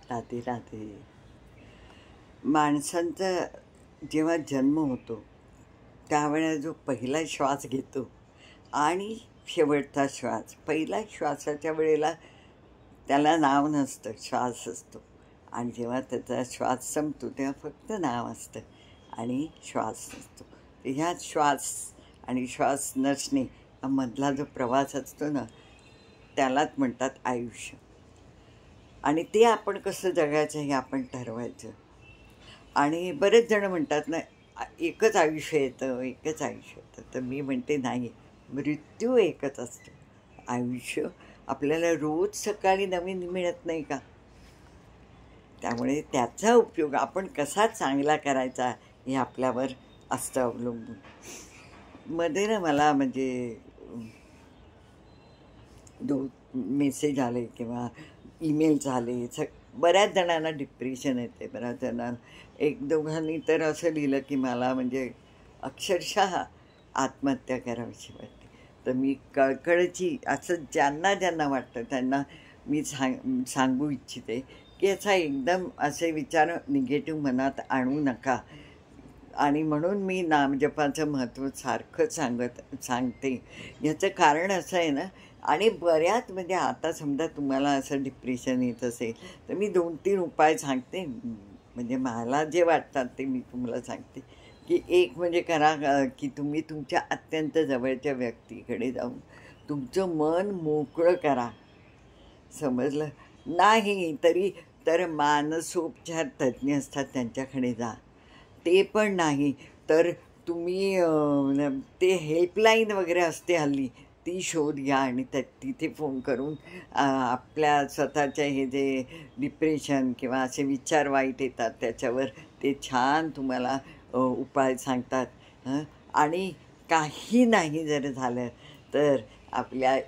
राधे राधे. माणसांचा जेव्हा जन्म होतो त्यावेळेला जो पहिला श्वास घेतो आणि शेवटचा श्वास, पहिल्या श्वासाच्या वेळेला त्याला नाव नसतं, श्वास असतो. आणि जेव्हा त्याचा श्वास संपतो तेव्हा फक्त नाव असतं आणि श्वास नसतो. ह्या श्वास आणि श्वास नसणे मधला जो प्रवास असतो ना, त्यालाच म्हणतात आयुष्य. आणि ते आपण कसं जगायचं हे आपण ठरवायचं. आणि बरेच जण म्हणतात ना, एकच आयुष्य येतं, एकच आयुष्य येतं. तर मी म्हणते नाही, मृत्यू एकच असतो. आयुष्य आपल्याला रोज सकाळी नवीन मिळत नाही का? त्यामुळे त्याचा उपयोग आपण कसा चांगला करायचा हे आपल्यावर असतं अवलंबून. मध्ये ना मला म्हणजे मेसेज आले किंवा ईमेल झाले, बऱ्याच जणांना डिप्रेशन येते. बऱ्याच जणांना, एक दोघांनी तर असं लिहिलं की मला म्हणजे अक्षरशः आत्महत्या करावीशी वाटते. तर मी कळकळीची असं ज्यांना ज्यांना वाटतं त्यांना मी सांगू इच्छिते की याचा एकदम असे विचार निगेटिव्ह मनात आणू नका. आणि म्हणून मी नामजपाचं महत्त्व सारखं सांगते. याचं कारण असं आहे ना, आणि बऱ्याच म्हणजे आता समजा तुम्हाला असं डिप्रेशन येत असेल तर मी 2-3 उपाय सांगते. म्हणजे मला जे वाटतात ते मी तुम्हाला सांगते. की एक म्हणजे करा की तुम्ही तुमच्या अत्यंत जवळच्या व्यक्तीकडे जाऊन तुमचं मन मोकळं करा. समजलं? नाही तरी तर मानसोपचार तज्ज्ञ असतात त्यांच्याकडे जा. ते पण नाही तर तुम्ही ते हेल्पलाईन वगैरे असते हल्ली, ती शोध घ्या आणि तिथे फोन करून आपल्या स्वतःच्या हे जे डिप्रेशन किंवा असे विचार वाईट येतात त्याच्यावर ते छान तुम्हाला उपाय सांगतात. आणि काही नाही जर झालं तर आपल्या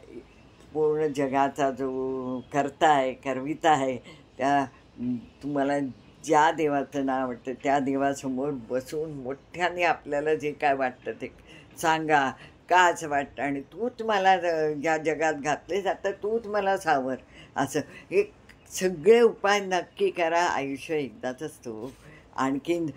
पूर्ण जगाचा जो करता आहे, करविता आहे, त्या तुम्हाला ज्या देवाचं नाव वाटतं त्या देवासमोर बसून मोठ्याने आपल्याला जे काय वाटतं ते सांगा. का असं वाटतं आणि तूच मला या जगात घातले जातं, तूच मला सावर. असं हे सगळे उपाय नक्की करा. आयुष्य एकदाच असतो. आणखीन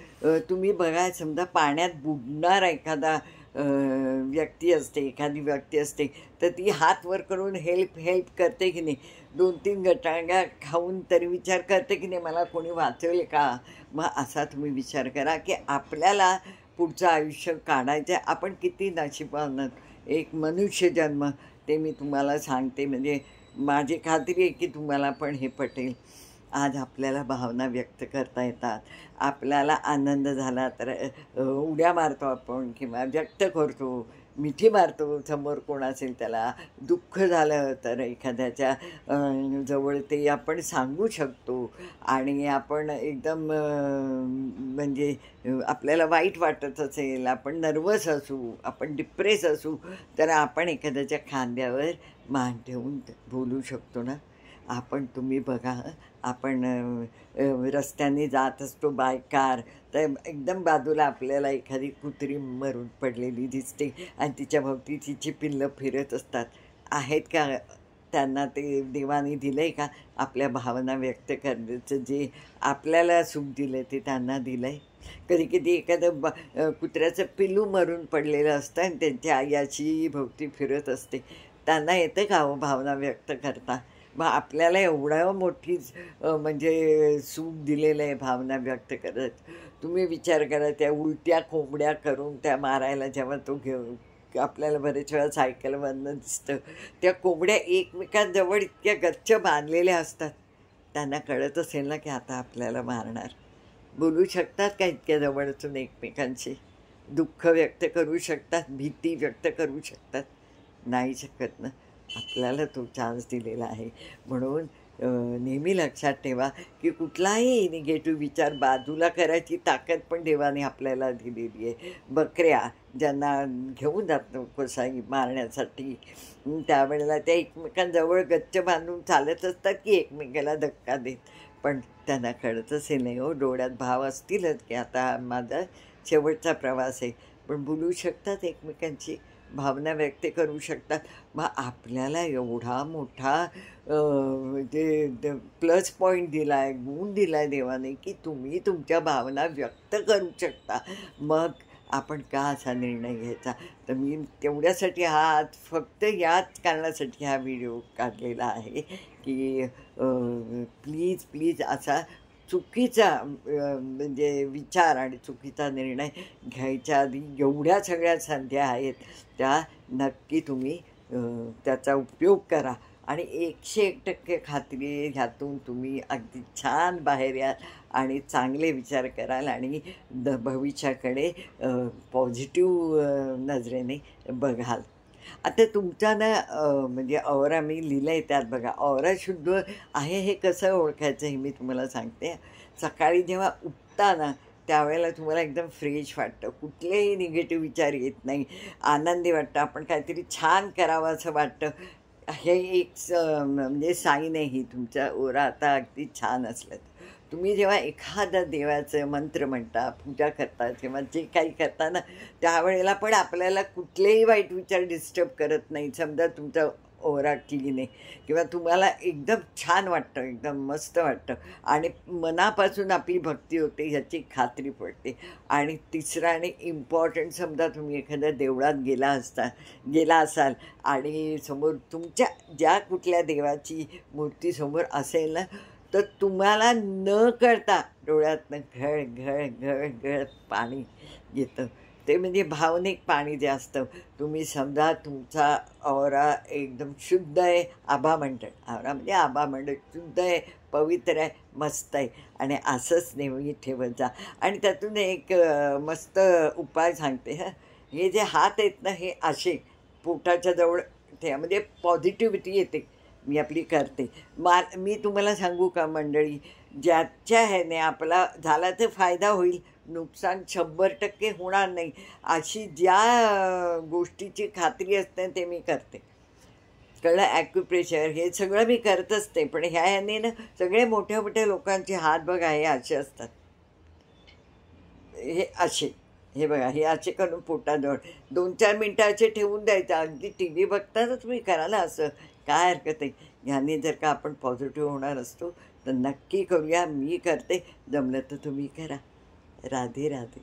तुम्ही बघा, समजा पाण्यात बुडणारा एखादा व्यक्ती असते, एखादी व्यक्ती असते तर ती हात वर करून हेल्प करते की नाही. 2-3 गटांगा खाऊन तरी विचार करते की नाही मला कोणी वाचवेल का. मग असा तुम्ही विचार करा की आपल्याला पुढचं आयुष्य काढायचं आहे. आपण किती नशिबवान, एक मनुष्य जन्म, ते मी तुम्हाला सांगते. म्हणजे माझी खात्री आहे की तुम्हाला पण हे पटेल. आज आपल्याला भावना व्यक्त करता येतात. आपल्याला आनंद झाला तर उड्या मारतो आपण किंवा व्यक्त करतो, मिठी मारतो समोर कोण असेल त्याला. दुःख झालं तर एखाद्याच्या जवळ ते आपण सांगू शकतो. आणि आपण एकदम म्हणजे आपल्याला वाईट वाटत असेल, आपण नर्वस असू, आपण डिप्रेस असू, तर आपण एखाद्याच्या खांद्यावर मान ठेवून बोलू शकतो ना. तुम्ही बघा, आपण रस्त्याने जात असतो बाय कार, तर एकदम बाजूला आपल्याला एखादी कुत्री मरून पडलेली दिसते आणि तिच्या भोवती तिची पिल्लं फिरत असतात. आहेत का त्यांना ते देवाने दिलं आहे का आपल्या भावना व्यक्त करण्याचं जे आपल्याला सुख दिलं ते त्यांना दिलं आहे. कधी कधी एखादं कुत्र्याचं पिल्लू मरून पडलेलं असतं आणि त्यांच्या आई अशी भोवती फिरत असते. त्यांना येतं का हो भावना व्यक्त करता. मग आपल्याला एवढं मोठीच म्हणजे सूख दिलेलं आहे भावना व्यक्त करत. तुम्ही विचार करा, त्या उलट्या कोंबड्या करून त्या मारायला जेव्हा तो घेऊन आपल्याला बरेच वेळा सायकलवरनं दिसतं, त्या कोंबड्या एकमेकांजवळ इतक्या गच्च बांधलेल्या असतात. त्यांना कळत असेल ना की आता आपल्याला मारणार. बोलू शकतात का इतक्या जवळ असून एकमेकांशी? दुःख व्यक्त करू शकतात, भीती व्यक्त करू शकतात? नाही शकत ना. आपल्याला तो चान्स दिलेला आहे. म्हणून नेहमी लक्षात ठेवा की कुठलाही निगेटिव्ह विचार बाजूला करायची ताकद पण देवाने आपल्याला दिलेली आहे. बकऱ्या ज्यांना घेऊन जातो कसाई मारण्यासाठी, त्यावेळेला त्या एकमेकांजवळ गच्च बांधून चालत असतात की एकमेकाला धक्का देत. पण त्यांना कळत असेल नाही हो, डोळ्यात भाव असतीलच की आता माझा शेवटचा प्रवास आहे. पण बोलू शकतात एकमेकांची, भावना व्यक्त करू शकतात. मग आपल्याला एवढा मोठा जे प्लस पॉईंट दिला आहे, गुण दिला आहे देवाने, की तुम्ही तुमच्या भावना व्यक्त करू शकता. मग आपण का असा निर्णय घ्यायचा? तर मी तेवढ्यासाठी आज फक्त याच कारणासाठी हा व्हिडिओ काढलेला आहे, की प्लीज प्लीज असा चुकीचा म्हणजे विचार आणि चुकीचा निर्णय घ्यायच्या आधी एवढ्या सगळ्या संध्या आहेत, त्या नक्की तुम्ही त्याचा उपयोग करा. आणि 101% खात्री आहे, ह्यातून तुम्ही अगदी छान बाहेर याल आणि चांगले विचार कराल आणि भविष्याकडे पॉझिटिव्ह नजरेने बघाल. आता तुमचा ना म्हणजे औरा मी लिहिलं आहे त्यात बघा, औरा शुद्ध आहे हे कसं ओळखायचं हे मी तुम्हाला सांगते. सकाळी जेव्हा उठता ना त्यावेळेला तुम्हाला एकदम फ्रेश वाटतं, कुठलेही निगेटिव्ह विचार येत नाही, आनंदी वाटतं, आपण काहीतरी छान करावं असं वाटतं. हे एक म्हणजे साईन आहे ही, तुमचा ओरा आता अगदी छान असलं तर. तुम्ही जेव्हा एखादा देवाचं मंत्र म्हणता, पूजा करता किंवा जे काही करता ना, त्यावेळेला पण आपल्याला कुठलेही वाईट विचार डिस्टर्ब करत नाही. समजा तुमचा ओरा क्लीन आहे किंवा तुम्हाला एकदम छान वाटतं, एकदम मस्त वाटतं आणि मनापासून आपली भक्ती होते ह्याची खात्री पडते. आणि तिसरा आणि इम्पॉर्टंट, समजा तुम्ही एखाद्या देवळात गेला असाल आणि समोर तुमच्या ज्या कुठल्या देवाची मूर्ती समोर असेल ना, तर तुम्हाला न कळता डोळ्यातनं घळ घळ घळ घळ पाणी येतं. ते म्हणजे भावनिक पाणी जे असतं. तुम्ही समजा तुमचा औरा एकदम शुद्ध आहे, आभामंडळ औरा म्हणजे आभामंडळ शुद्ध आहे, पवित्र आहे, मस्त आहे आणि असंच नेहमी ठेवत जा. आणि त्यातून एक मस्त उपाय सांगते हं. हे जे हात आहेत ना, हे असे पोटाच्या जवळ ठेवा, म्हणजे पॉझिटिव्हिटी येते. मी आपली करते. मी तुम्हाला सांगू का मंडळी, ज्याच्या ह्याने आपला झाला तर फायदा होईल, नुकसान 100% होणार नाही, अशी ज्या गोष्टीची खात्री असते ते मी करते. कळलं? ॲक्युप्रेशर हे सगळं मी करत असते. पण ह्याने ना सगळे मोठ्या मोठ्या लोकांचे हात बघा हे असे असतात, हे असे, हे बघा हे असे करून पोटाजवळ 2-4 मिनटं असे ठेवून द्यायचं. अगदी टी व्ही बघताना तुम्ही करा ना असं, काय हरकत आहे. ह्याने जर का आपण पॉझिटिव्ह होणार असतो तर नक्की करूया. मी करते, जमलं तर तुम्ही करा. राधे राधे.